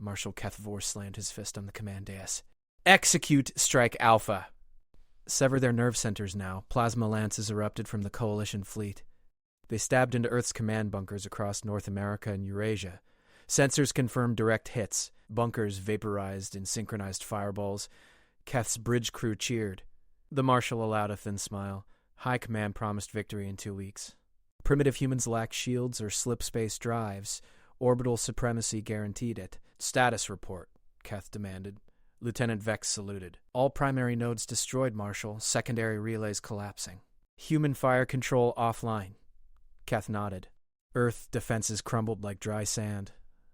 Marshal Keth Vor slammed his fist on the command dais. Execute Strike Alpha. Sever their nerve centers now. Plasma lances erupted from the Coalition fleet. They stabbed into Earth's command bunkers across North America and Eurasia. Sensors confirmed direct hits. Bunkers vaporized in synchronized fireballs. Keth's bridge crew cheered. The Marshal allowed a thin smile. High Command promised victory in 2 weeks. Primitive humans lack shields or slip-space drives. Orbital supremacy guaranteed it. Status report, Keth demanded. Lieutenant Vex saluted. All primary nodes destroyed, Marshal. Secondary relays collapsing. Human fire control offline. Keth nodded. Earth defenses crumbled like dry sand.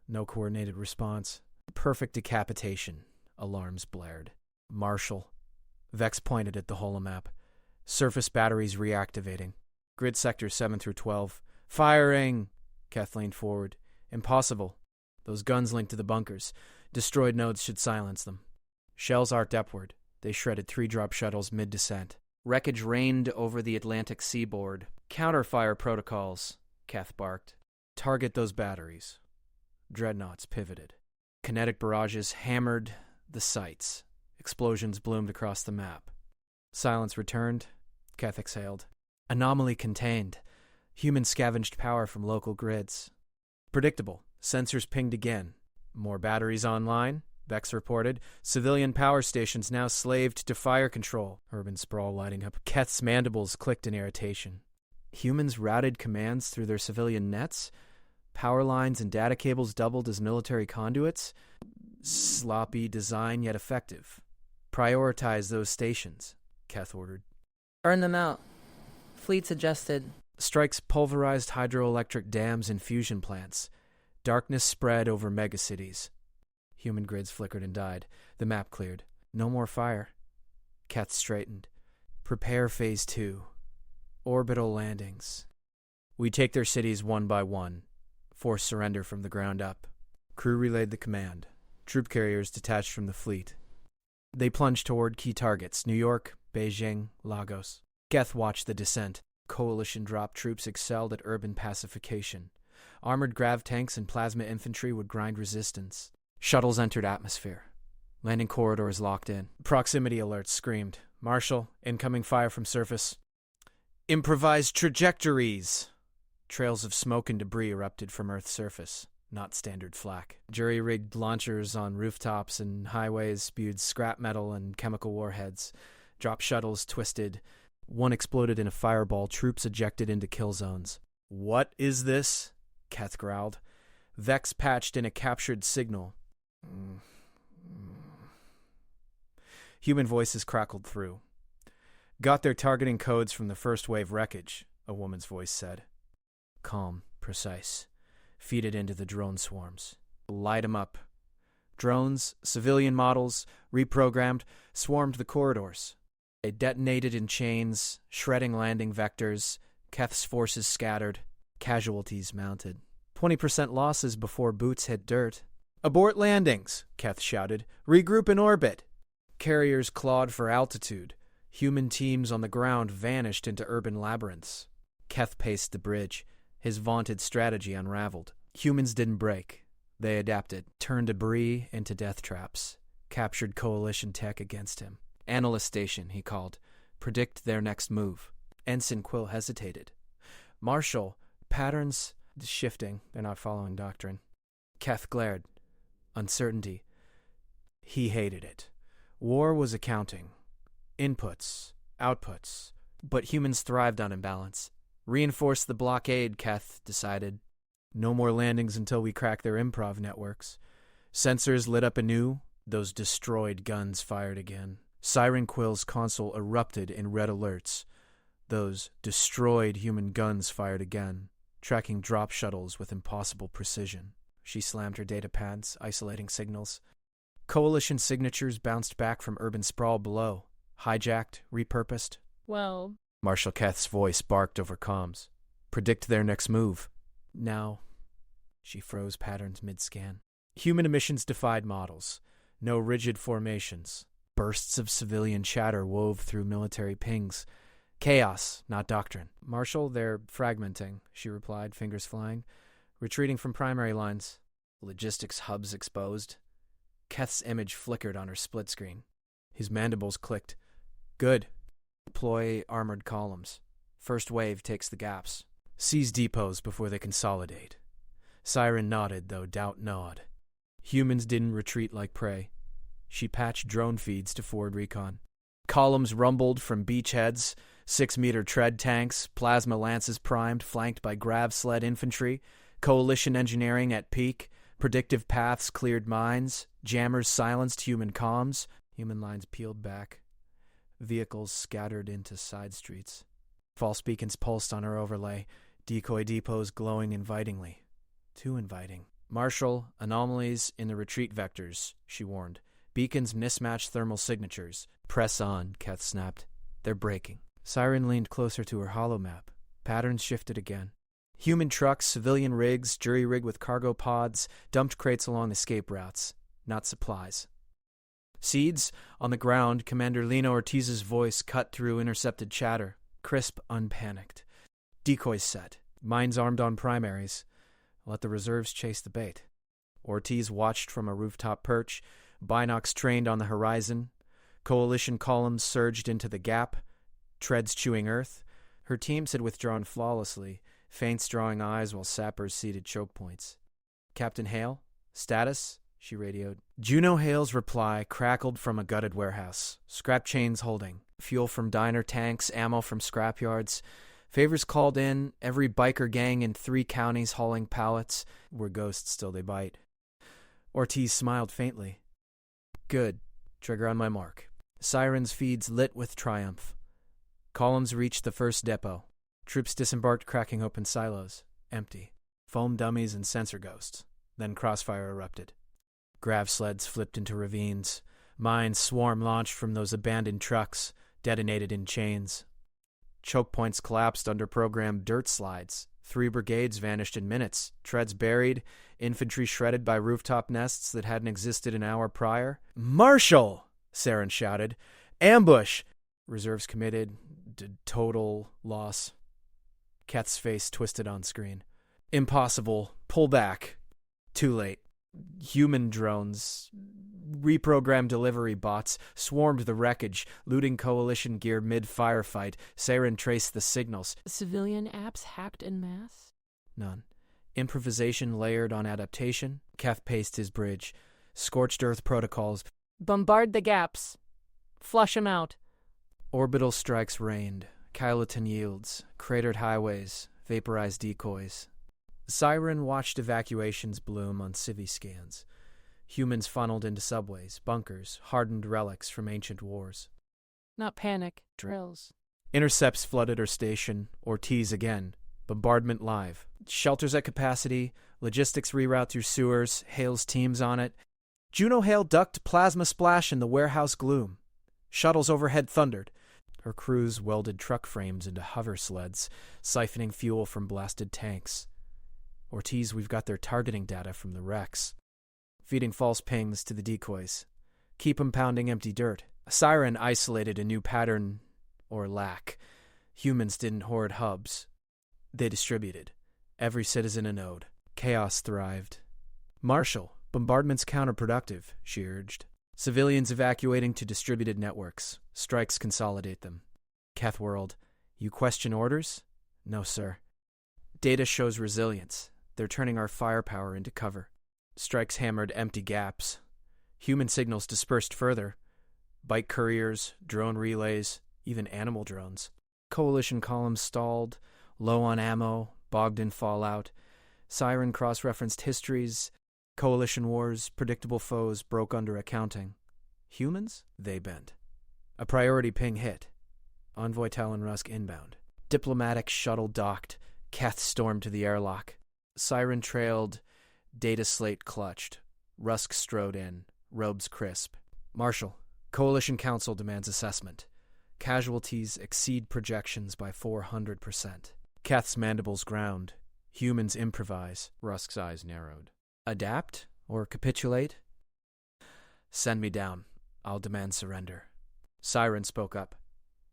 No coordinated response. Perfect decapitation. Alarms blared. Marshal. Vex pointed at the holomap. Surface batteries reactivating. Grid sectors 7 through 12. Firing! Keth leaned forward. Impossible. Those guns linked to the bunkers. Destroyed nodes should silence them. Shells arced upward. They shredded 3-drop shuttles mid-descent. Wreckage rained over the Atlantic seaboard. Counterfire protocols, Keth barked. Target those batteries. Dreadnoughts pivoted. Kinetic barrages hammered the sights. Explosions bloomed across the map. Silence returned. Keth exhaled. Anomaly contained. Human scavenged power from local grids. Predictable. Sensors pinged again. More batteries online, Vex reported. Civilian power stations now slaved to fire control. Urban sprawl lighting up. Keth's mandibles clicked in irritation. Humans routed commands through their civilian nets? Power lines and data cables doubled as military conduits? Sloppy design, yet effective. Prioritize those stations, Keth ordered. Burn them out. Fleets adjusted. Strikes pulverized hydroelectric dams and fusion plants. Darkness spread over megacities. Human grids flickered and died. The map cleared. No more fire. Keth straightened. Prepare Phase 2. Orbital landings. We take their cities one by one. Force surrender from the ground up. Crew relayed the command. Troop carriers detached from the fleet. They plunged toward key targets. New York, Beijing, Lagos. Keth watched the descent. Coalition drop troops excelled at urban pacification. Armored grav tanks and plasma infantry would grind resistance. Shuttles entered atmosphere. Landing corridors locked in. Proximity alerts screamed. Marshal, incoming fire from surface. Improvised trajectories! Trails of smoke and debris erupted from Earth's surface, not standard flak. Jury-rigged launchers on rooftops and highways spewed scrap metal and chemical warheads. Drop shuttles twisted. One exploded in a fireball. Troops ejected into kill zones. What is this? Keth growled. Vex patched in a captured signal. Human voices crackled through. Got their targeting codes from the first wave wreckage, a woman's voice said. Calm, precise. Feed it into the drone swarms. Light 'em up. Drones, civilian models, reprogrammed, swarmed the corridors. They detonated in chains, shredding landing vectors. Keth's forces scattered. Casualties mounted. 20% losses before boots hit dirt. Abort landings, Keth shouted. Regroup in orbit. Carriers clawed for altitude. Human teams on the ground vanished into urban labyrinths. Keth paced the bridge. His vaunted strategy unraveled. Humans didn't break. They adapted, turned debris into death traps, captured Coalition tech against him. Analyst station, he called. Predict their next move. Ensign Quill hesitated. Marshal, patterns shifting. They're not following doctrine. Keth glared. Uncertainty. He hated it. War was accounting. Inputs, outputs. But humans thrived on imbalance. Reinforce the blockade, Keth decided. No more landings until we crack their improv networks. Sensors lit up anew. Those destroyed guns fired again. Siren Quill's console erupted in red alerts. Those destroyed human guns fired again, tracking drop shuttles with impossible precision. She slammed her data pads, isolating signals. Coalition signatures bounced back from urban sprawl below. Hijacked, repurposed. Well, Marshal Keth's voice barked over comms. Predict their next move. Now. She froze patterns mid-scan. Human emissions defied models. No rigid formations. Bursts of civilian chatter wove through military pings. Chaos, not doctrine. Marshal, they're fragmenting, she replied, fingers flying. Retreating from primary lines. logistics hubs exposed. Keth's image flickered on her split screen. His mandibles clicked. Good. Deploy armored columns. First wave takes the gaps. Seize depots before they consolidate. Siren nodded, though doubt gnawed. Humans didn't retreat like prey. She patched drone feeds to forward recon. Columns rumbled from beachheads, 6-meter tread tanks, plasma lances primed, flanked by grav sled infantry, coalition engineering at peak, predictive paths cleared mines, jammers silenced human comms, human lines peeled back, vehicles scattered into side streets. False beacons pulsed on her overlay, decoy depots glowing invitingly. Too inviting. Marshal, anomalies in the retreat vectors, she warned. Beacons mismatch thermal signatures. Press on, Keth snapped. They're breaking. Siren leaned closer to her holomap. Patterns shifted again. Human trucks, civilian rigs, jury rig with cargo pods, dumped crates along escape routes. Not supplies. Seeds? On the ground, Commander Lena Ortiz's voice cut through intercepted chatter. Crisp, unpanicked. Decoys set. Mines armed on primaries. Let the reserves chase the bait. Ortiz watched from a rooftop perch. Binocs trained on the horizon. Coalition columns surged into the gap. Treads chewing earth. Her teams had withdrawn flawlessly, feints drawing eyes while sappers seeded choke points. Captain Hale? Status? She radioed. Juno Hale's reply crackled from a gutted warehouse. Scrap chains holding. Fuel from diner tanks, ammo from scrapyards. Favors called in, every biker gang in 3 counties hauling pallets. We're ghosts till they bite. Ortiz smiled faintly. Good. Trigger on my mark. Sirens' feeds lit with triumph. Columns reached the first depot. Troops disembarked, cracking open silos. Empty. Foam dummies and sensor ghosts. Then crossfire erupted. Grav sleds flipped into ravines. Mines swarm launched from those abandoned trucks, detonated in chains. Choke points collapsed under programmed dirt slides. 3 brigades vanished in minutes. Treads buried. Infantry shredded by rooftop nests that hadn't existed an hour prior. Marshal! Saren shouted. Ambush! Reserves committed. Total loss. Keth's face twisted on screen. Impossible. Pull back. Too late. Human drones, reprogrammed delivery bots, swarmed the wreckage, looting coalition gear mid-firefight. Saren traced the signals. Civilian apps hacked en masse? None. Improvisation layered on adaptation. Keth paced his bridge. Scorched earth protocols. Bombard the gaps. Flush 'em out. Orbital strikes rained. Kiloton yields. Cratered highways. Vaporized decoys. Siren watched evacuations bloom on civvy scans. Humans funneled into subways, bunkers, hardened relics from ancient wars. Not panic. Drills. Intercepts flooded her station. Ortiz again. Bombardment live. Shelters at capacity. Logistics reroute through sewers. Hale's teams on it. Juno Hale ducked plasma splash in the warehouse gloom. Shuttles overhead thundered. Her crews welded truck frames into hover sleds, siphoning fuel from blasted tanks. Ortiz, we've got their targeting data from the wrecks. Feeding false pings to the decoys. Keep 'em pounding empty dirt. Siren isolated a new pattern, or lack. Humans didn't hoard hubs. They distributed. Every citizen a node. Chaos thrived. Marshal, bombardment's counterproductive, she urged. Civilians evacuating to distributed networks. Strikes consolidate them. Keth whirled. You question orders? No, sir. Data shows resilience. They're turning our firepower into cover. Strikes hammered empty gaps. Human signals dispersed further. Bike couriers, drone relays, even animal drones. Coalition columns stalled, low on ammo, bogged in fallout. Siren cross-referenced histories. Coalition wars, predictable foes broke under accounting. Humans? They bent. A priority ping hit. Envoy Talon Rusk inbound. Diplomatic shuttle docked. Keth stormed to the airlock. Siren trailed. Data slate clutched. Rusk strode in. Robes crisp. Marshal, Coalition Council demands assessment. Casualties exceed projections by 400%. Keth's mandibles ground. Humans improvise. Rusk's eyes narrowed. Adapt or capitulate? Send me down. I'll demand surrender. Siren spoke up.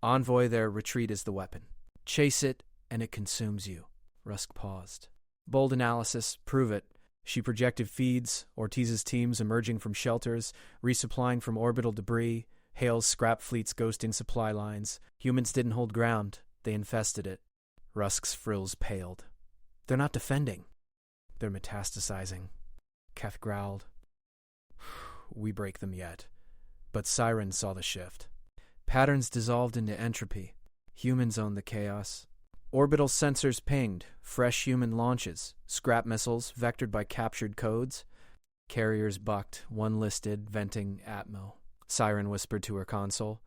Envoy, their retreat is the weapon. Chase it, and it consumes you. Rusk paused. Bold analysis, prove it. She projected feeds, Ortiz's teams emerging from shelters, resupplying from orbital debris, Hale's scrap fleet's ghosting supply lines. Humans didn't hold ground. They infested it. Rusk's frills paled. They're not defending. They're metastasizing. Keth growled. We break them yet. But Siren saw the shift. Patterns dissolved into entropy. Humans owned the chaos. Orbital sensors pinged, fresh human launches, scrap missiles vectored by captured codes. Carriers bucked, one listed, venting Atmo. Siren whispered to her console.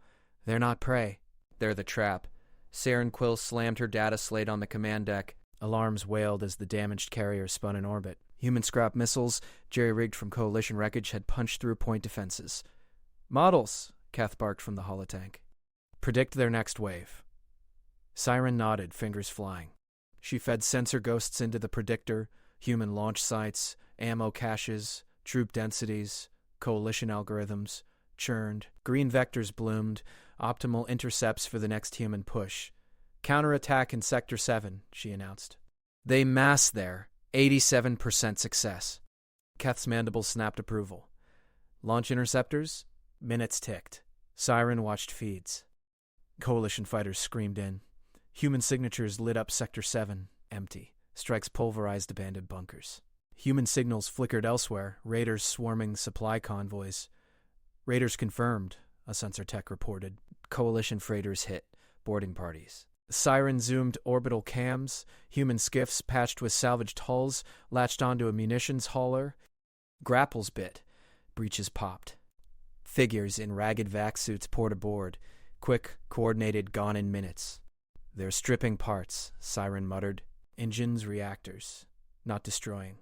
They're not prey. They're the trap. Saren Quill slammed her data slate on the command deck. Alarms wailed as the damaged carrier spun in orbit. Human scrap missiles, jerry-rigged from Coalition wreckage, had punched through point defenses. Models, Keth barked from the holotank. Predict their next wave. Siren nodded, fingers flying. She fed sensor ghosts into the predictor, human launch sites, ammo caches, troop densities, Coalition algorithms, churned, green vectors bloomed, optimal intercepts for the next human push. Counterattack in Sector 7, she announced. They mass there. 87% success. Keth's mandible snapped approval. Launch interceptors? Minutes ticked. Siren watched feeds. Coalition fighters screamed in. Human signatures lit up Sector 7, empty. Strikes pulverized abandoned bunkers. Human signals flickered elsewhere, raiders swarming supply convoys. Raiders confirmed, a sensor tech reported. Coalition freighters hit. Boarding parties. Siren zoomed orbital cams, human skiffs patched with salvaged hulls, latched onto a munitions hauler. Grapples bit. Breaches popped. Figures in ragged vac suits poured aboard. Quick, coordinated, gone in minutes. They're stripping parts, Siren muttered. Engines, reactors. Not destroying.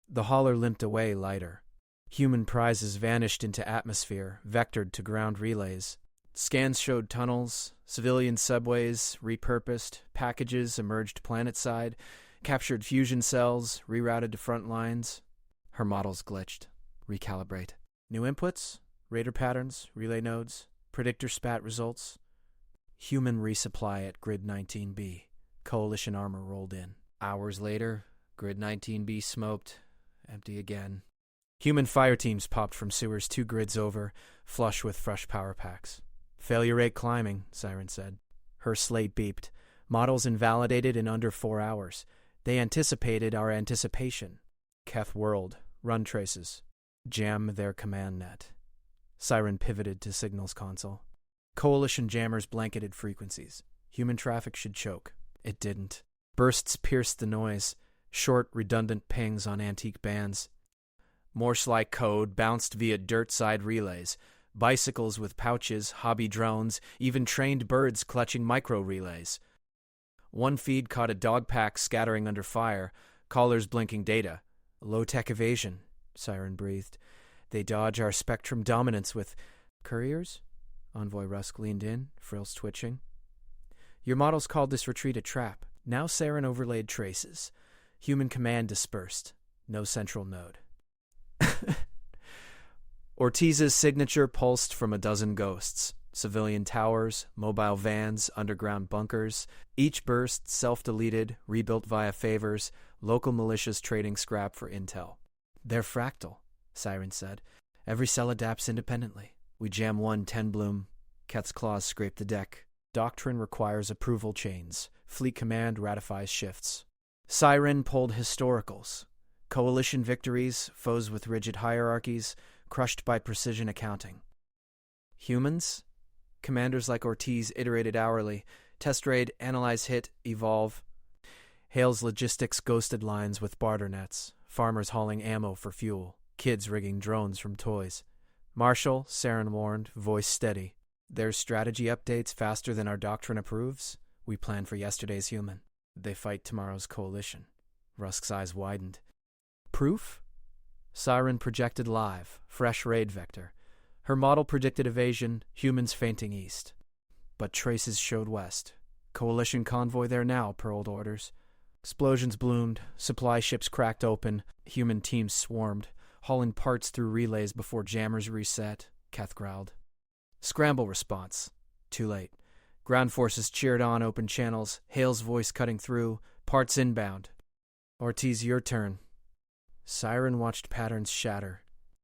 The hauler limped away lighter. Human prizes vanished into atmosphere, vectored to ground relays. Scans showed tunnels, civilian subways, repurposed, packages emerged planetside, captured fusion cells, rerouted to front lines. Her models glitched. Recalibrate. New inputs, radar patterns, relay nodes, predictor spat results. Human resupply at Grid 19B. Coalition armor rolled in. Hours later, Grid 19B smoked, empty again. Human fire teams popped from sewers 2 grids over, flush with fresh power packs. Failure rate climbing, Siren said. Her slate beeped. Models invalidated in under 4 hours. They anticipated our anticipation. Keth whirled. Run traces. Jam their command net. Siren pivoted to signals console. Coalition jammers blanketed frequencies. Human traffic should choke. It didn't. Bursts pierced the noise. Short, redundant pings on antique bands. Morse-like code bounced via dirt-side relays. Bicycles with pouches, hobby drones, even trained birds clutching micro-relays. One feed caught a dog pack scattering under fire, collars blinking data. Low-tech evasion, Siren breathed. They dodge our spectrum dominance with... Couriers? Envoy Rusk leaned in, frills twitching. Your models called this retreat a trap. Now Siren overlaid traces. Human command dispersed. No central node. Ortiz's signature pulsed from a dozen ghosts. Civilian towers, mobile vans, underground bunkers. Each burst self-deleted, rebuilt via favors, local militias trading scrap for intel. They're fractal, Siren said. Every cell adapts independently. We jam one 10-bloom. Keth's claws scrape the deck. Doctrine requires approval chains. Fleet command ratifies shifts. Siren pulled historicals. Coalition victories, foes with rigid hierarchies, crushed by precision accounting. Humans? Commanders like Ortiz iterated hourly. Test raid, analyze hit, evolve. Hale's logistics ghosted lines with barter nets. Farmers hauling ammo for fuel. Kids rigging drones from toys. Marshall, Saren warned, voice steady. There's strategy updates faster than our doctrine approves. We plan for yesterday's human. They fight tomorrow's coalition. Rusk's eyes widened. Proof? Siren projected live, fresh raid vector. Her model predicted evasion, humans fainting east. But traces showed west. Coalition convoy there now, per old orders. Explosions bloomed, supply ships cracked open, human teams swarmed, hauling parts through relays before jammers reset, Keth growled. Scramble response. Too late. Ground forces cheered on open channels, Hale's voice cutting through, parts inbound. Ortiz, your turn. Siren watched patterns shatter.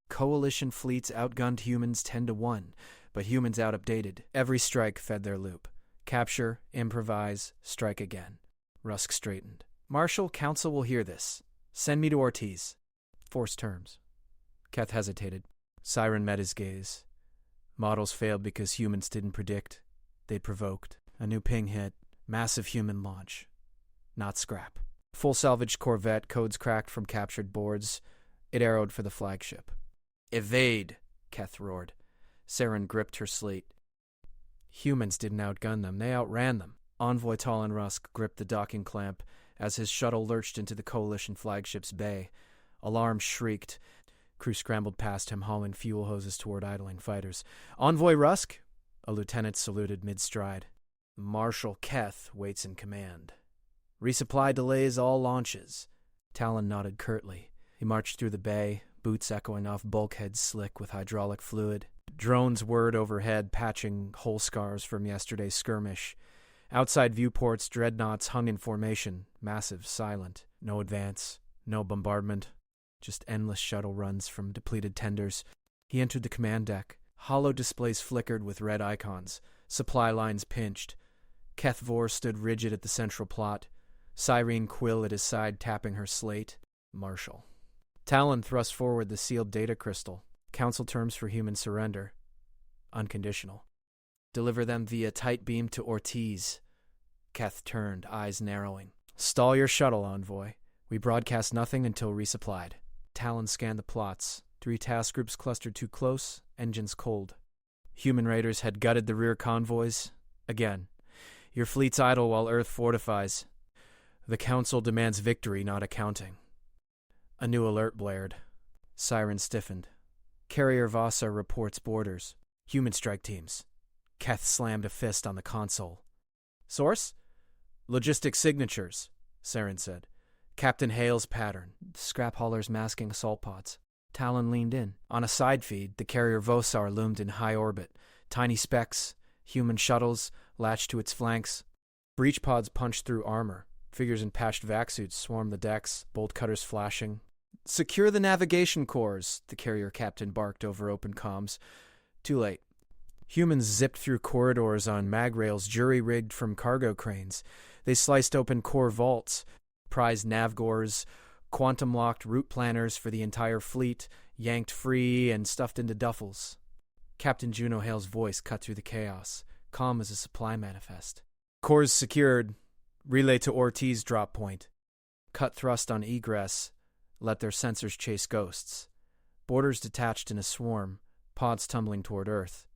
Coalition fleets outgunned humans 10-1, but humans out-updated. Every strike fed their loop. Capture, improvise, strike again. Rusk straightened. Marshal, Council will hear this. Send me to Ortiz. Force terms. Keth hesitated. Siren met his gaze. Models failed because humans didn't predict. They'd provoked. A new ping hit. Massive human launch. Not scrap. Full salvage corvette, codes cracked from captured boards. It arrowed for the flagship. Evade, Keth roared. Saren gripped her slate. Humans didn't outgun them. They outran them. Envoy Talon Rusk gripped the docking clamp as his shuttle lurched into the Coalition flagship's bay. Alarm shrieked. Crew scrambled past him, hauling fuel hoses toward idling fighters. Envoy Rusk? A lieutenant saluted mid-stride. Marshal Keth waits in command. Resupply delays all launches. Talon nodded curtly. He marched through the bay, boots echoing off bulkheads slick with hydraulic fluid. Drones whirred overhead, patching hole scars from yesterday's skirmish. Outside viewports, dreadnoughts hung in formation, massive, silent. No advance, no bombardment, just endless shuttle runs from depleted tenders. He entered the command deck. Hollow displays flickered with red icons. Supply lines pinched. Keth Vor stood rigid at the central plot. Cyrene Quill at his side tapping her slate. Marshal. Talon thrust forward the sealed data crystal. Council terms for human surrender. Unconditional. Deliver them via tight beam to Ortiz. Keth turned, eyes narrowing. Stall your shuttle, Envoy. We broadcast nothing until resupplied. Talon scanned the plots. 3 task groups clustered too close, engines cold. Human raiders had gutted the rear convoys. Again. Your fleet's idle while Earth fortifies. The Council demands victory, not accounting. A new alert blared. Siren stiffened. Carrier Vasa reports borders. Human strike teams. Keth slammed a fist on the console. Source? Logistic signatures, Saren said. Captain Hale's pattern. Scrap haulers masking assault pods. Talon leaned in. On a side feed, the carrier Vosar loomed in high orbit. Tiny specks, human shuttles, latched to its flanks. Breach pods punched through armor. Figures in patched vac suits swarmed the decks, bolt cutters flashing. Secure the navigation cores, the carrier captain barked over open comms. Too late. Humans zipped through corridors on mag rails jury-rigged from cargo cranes. They sliced open core vaults, prized navgores, quantum-locked route planners for the entire fleet, yanked free and stuffed into duffels. Captain Juno Hale's voice cut through the chaos, calm as a supply manifest. Cores secured. Relay to Ortiz drop point. Cut thrust on egress. Let their sensors chase ghosts. Boarders detached in a swarm, pods tumbling toward Earth.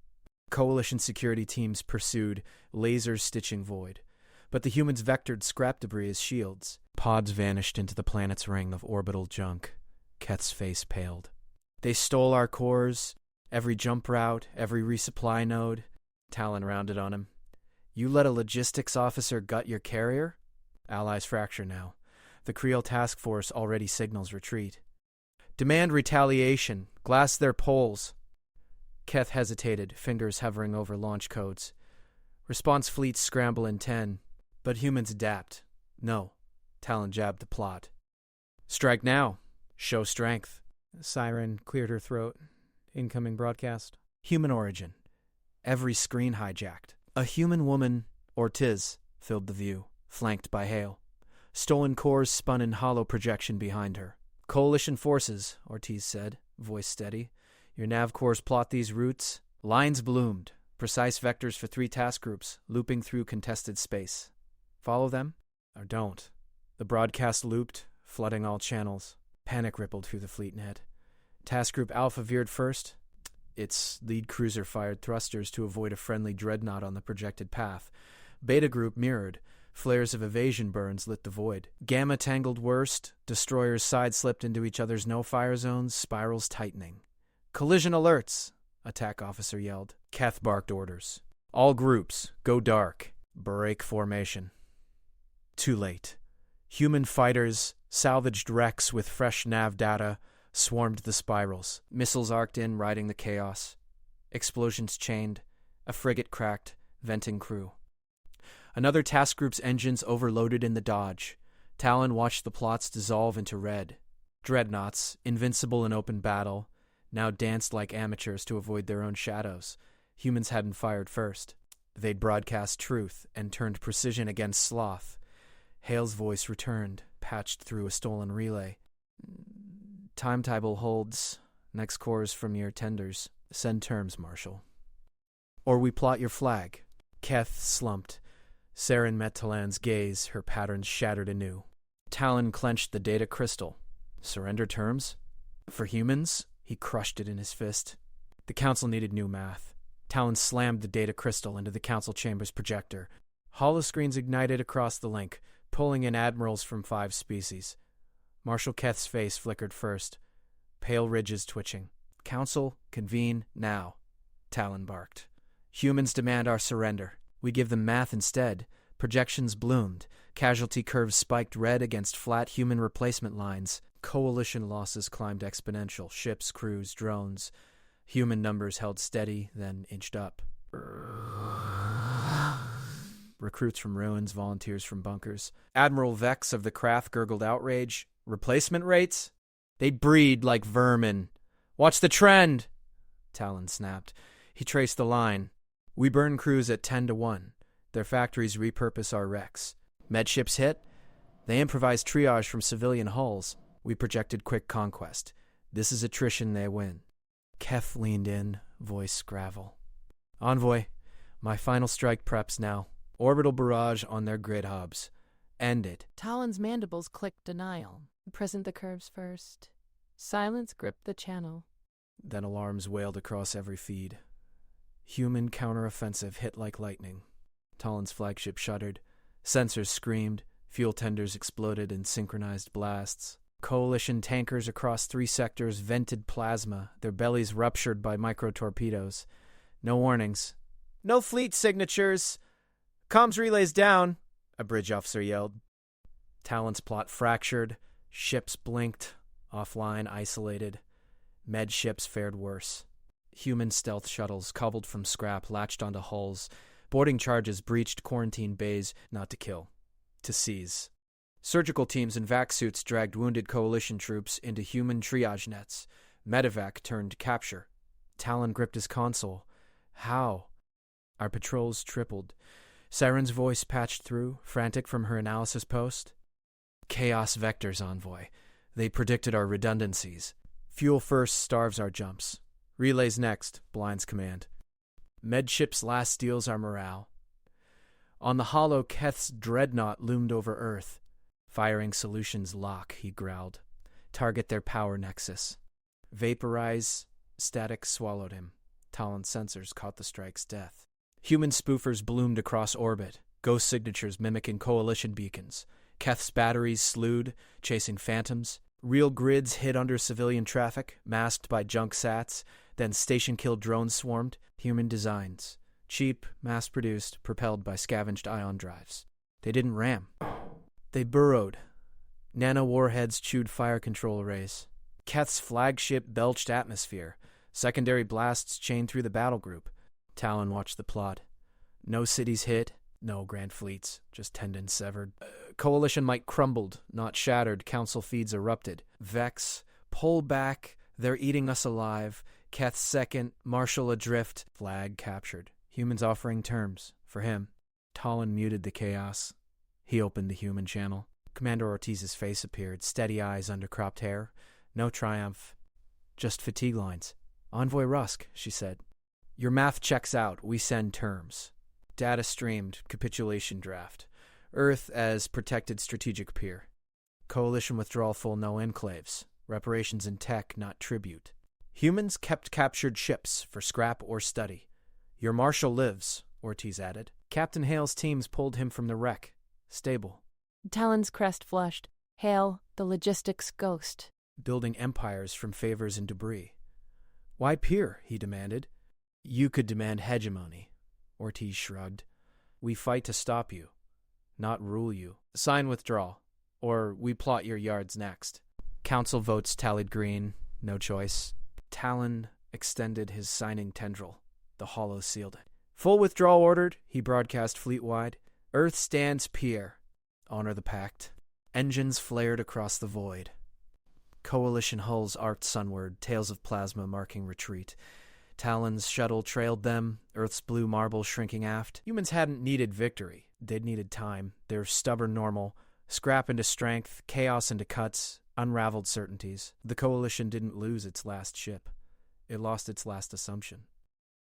Coalition security teams pursued, lasers stitching void. But the humans vectored scrap debris as shields. Pods vanished into the planet's ring of orbital junk. Keth's face paled. They stole our cores, every jump route, every resupply node. Talon rounded on him. You let a logistics officer gut your carrier? Allies fracture now. The Creel task force already signals retreat. Demand retaliation. Glass their poles. Keth hesitated, fingers hovering over launch codes. Response fleets scramble in 10, but humans adapt. No. Talon jabbed the plot. Strike now. Show strength. Siren cleared her throat. Incoming broadcast. Human origin. Every screen hijacked. A human woman, Ortiz, filled the view, flanked by Hale. Stolen cores spun in hollow projection behind her. Coalition forces, Ortiz said, voice steady. Your nav cores plot these routes. Lines bloomed, precise vectors for 3 task groups, looping through contested space. Follow them, or don't. The broadcast looped, flooding all channels. Panic rippled through the fleet net. Task Group Alpha veered first. Its lead cruiser fired thrusters to avoid a friendly dreadnought on the projected path. Beta Group mirrored. Flares of evasion burns lit the void. Gamma tangled worst. Destroyers side-slipped into each other's no-fire zones, spirals tightening. Collision alerts, attack officer yelled. Keth barked orders. All groups, go dark. Break formation. Too late. Human fighters, salvaged wrecks with fresh nav data, swarmed the spirals. Missiles arced in, riding the chaos. Explosions chained. A frigate cracked, venting crew. Another task group's engines overloaded in the dodge. Talon watched the plots dissolve into red. Dreadnoughts, invincible in open battle, now danced like amateurs to avoid their own shadows. Humans hadn't fired first. They'd broadcast truth and turned precision against sloth. Hale's voice returned, patched through a stolen relay. Timetable holds. Next course from your tenders. Send terms, Marshal. Or we plot your flag. Keth slumped. Saren met Talon's gaze, her patterns shattered anew. Talon clenched the data crystal. Surrender terms? For humans? He crushed it in his fist. The council needed new math. Talon slammed the data crystal into the council chamber's projector. Holoscreens ignited across the link, pulling in admirals from 5 species. Marshal Keth's face flickered first, pale ridges twitching. Council, convene now, Talon barked. Humans demand our surrender. We give them math instead. Projections bloomed. Casualty curves spiked red against flat human replacement lines. Coalition losses climbed exponential. Ships, crews, drones. Human numbers held steady, then inched up. Recruits from ruins, volunteers from bunkers. Admiral Vex of the craft gurgled outrage. Replacement rates? They breed like vermin. Watch the trend! Talon snapped. He traced the line. We burn crews at 10-1. Their factories repurpose our wrecks. Medships hit? They improvise triage from civilian hulls. We projected quick conquest. This is attrition, they win. Keth leaned in, voice gravel. Envoy, my final strike preps now. Orbital barrage on their grid hubs. End it. Talon's mandibles clicked denial. Present the curves first. Silence gripped the channel. Then alarms wailed across every feed. Human counteroffensive hit like lightning. Talon's flagship shuddered. Sensors screamed. Fuel tenders exploded in synchronized blasts. Coalition tankers across 3 sectors vented plasma, their bellies ruptured by micro-torpedoes. No warnings. No fleet signatures! Comms relays down, a bridge officer yelled. Talon's plot fractured. Ships blinked. Offline, isolated. Med ships fared worse. Human stealth shuttles, cobbled from scrap, latched onto hulls. Boarding charges breached quarantine bays, not to kill, to seize. Surgical teams in vac suits dragged wounded coalition troops into human triage nets. Medevac turned capture. Talon gripped his console. How? Our patrols tripled. Siren's voice patched through, frantic from her analysis post. Chaos vectors, Envoy. They predicted our redundancies. Fuel first starves our jumps. Relays next, Blind's command. Medships last steals our morale. On the hollow, Keth's dreadnought loomed over Earth. Firing solutions lock, he growled. Target their power nexus. Vaporize. Static swallowed him. Talon's sensors caught the strike's death. Human spoofers bloomed across orbit, ghost signatures mimicking coalition beacons. Keth's batteries slewed, chasing phantoms. Real grids hid under civilian traffic, masked by junk sats. Then station-killed drones swarmed, human designs. Cheap, mass-produced, propelled by scavenged ion drives. They didn't ram. They burrowed. Nano-warheads chewed fire control arrays. Keth's flagship belched atmosphere. Secondary blasts chained through the battle group. Talon watched the plot. No cities hit, no grand fleets, just tendons severed. Coalition might crumbled, not shattered. Council feeds erupted. Vex, pull back, they're eating us alive. Keth second, Marshal adrift. Flag captured. Humans offering terms. For him. Talon muted the chaos. He opened the human channel. Commander Ortiz's face appeared, steady eyes under cropped hair. No triumph. Just fatigue lines. Envoy Rusk, she said. Your math checks out. We send terms. Data streamed. Capitulation draft. Earth as protected strategic peer. Coalition withdrawal full, no enclaves. Reparations in tech, not tribute. Humans kept captured ships for scrap or study. Your Marshal lives, Ortiz added. Captain Hale's teams pulled him from the wreck. Stable. Talon's crest flushed. Hale, the logistics ghost. Building empires from favors and debris. Why peer? He demanded. You could demand hegemony. Ortiz shrugged. We fight to stop you, not rule you. Sign withdrawal, or we plot your yards next. Council votes tallied green. No choice. Talon extended his signing tendril. The hollow sealed it. Full withdrawal ordered, he broadcast fleet-wide. Earth stands peer. Honor the pact. Engines flared across the void. Coalition hulls arced sunward, tails of plasma marking retreat. Talon's shuttle trailed them, Earth's blue marble shrinking aft. Humans hadn't needed victory. They'd needed time. Their stubborn normal, scrap into strength, chaos into cuts, unraveled certainties. The Coalition didn't lose its last ship. It lost its last assumption.